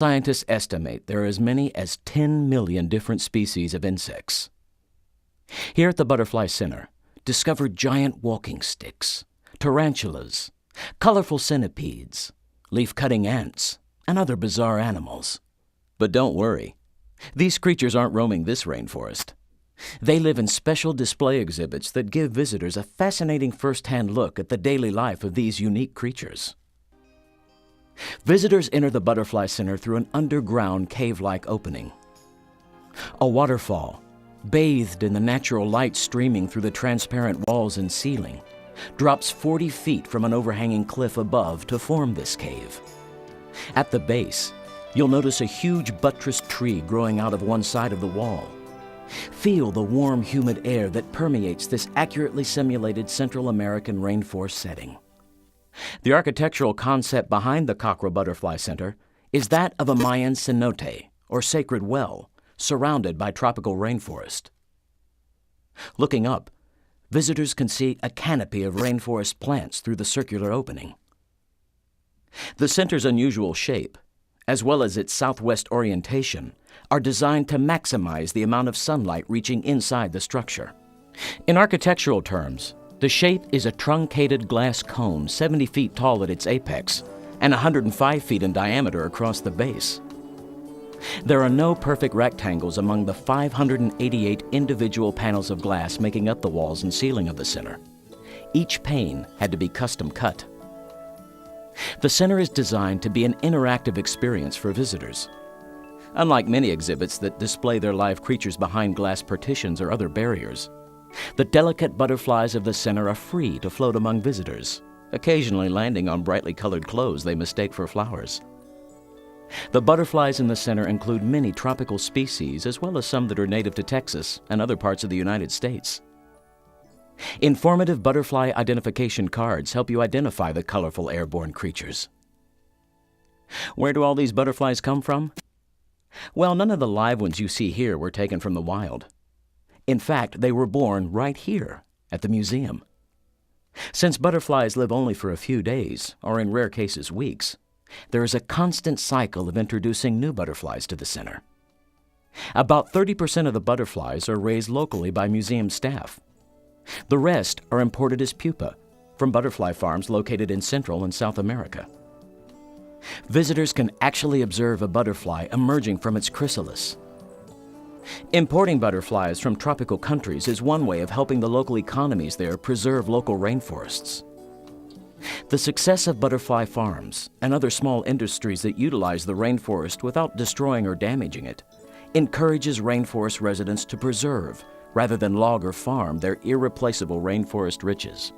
Scientists estimate there are as many as 10 million different species of insects. Here at the Butterfly Center, discover giant walking sticks, tarantulas, colorful centipedes, leaf-cutting ants, and other bizarre animals. But don't worry, these creatures aren't roaming this rainforest. They live in special display exhibits that give visitors a fascinating first-hand look at the daily life of these unique creatures. Visitors enter the Butterfly Center through an underground cave-like opening. A waterfall, bathed in the natural light streaming through the transparent walls and ceiling, drops 40 feet from an overhanging cliff above to form this cave. At the base, you'll notice a huge buttressed tree growing out of one side of the wall. Feel the warm, humid air that permeates this accurately simulated Central American rainforest setting. The architectural concept behind the Cockrell Butterfly Center is that of a Mayan cenote, or sacred well, surrounded by tropical rainforest. Looking up, visitors can see a canopy of rainforest plants through the circular opening. The center's unusual shape, as well as its southwest orientation, are designed to maximize the amount of sunlight reaching inside the structure. In architectural terms, the shape is a truncated glass cone 70 feet tall at its apex and 105 feet in diameter across the base. There are no perfect rectangles among the 588 individual panels of glass making up the walls and ceiling of the center. Each pane had to be custom cut. The center is designed to be an interactive experience for visitors. Unlike many exhibits that display their live creatures behind glass partitions or other barriers, the delicate butterflies of the center are free to float among visitors, occasionally landing on brightly colored clothes they mistake for flowers. The butterflies in the center include many tropical species, as well as some that are native to Texas and other parts of the United States. Informative butterfly identification cards help you identify the colorful airborne creatures. Where do all these butterflies come from? Well, none of the live ones you see here were taken from the wild. In fact, they were born right here at the museum. Since butterflies live only for a few days, or in rare cases weeks, there is a constant cycle of introducing new butterflies to the center. About 30% of the butterflies are raised locally by museum staff. The rest are imported as pupa from butterfly farms located in Central and South America. Visitors can actually observe a butterfly emerging from its chrysalis. Importing butterflies from tropical countries is one way of helping the local economies there preserve local rainforests. The success of butterfly farms and other small industries that utilize the rainforest without destroying or damaging it encourages rainforest residents to preserve, rather than log or farm, their irreplaceable rainforest riches.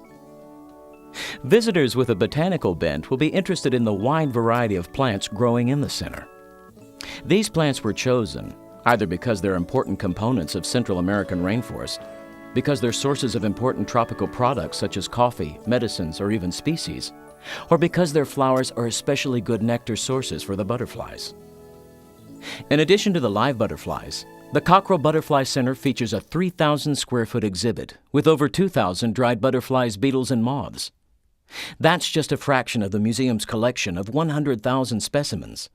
Visitors with a botanical bent will be interested in the wide variety of plants growing in the center. These plants were chosen either because they're important components of Central American rainforest, because they're sources of important tropical products such as coffee, medicines, or even species, or because their flowers are especially good nectar sources for the butterflies. In addition to the live butterflies, the Cockrell Butterfly Center features a 3,000 square foot exhibit with over 2,000 dried butterflies, beetles, and moths. That's just a fraction of the museum's collection of 100,000 specimens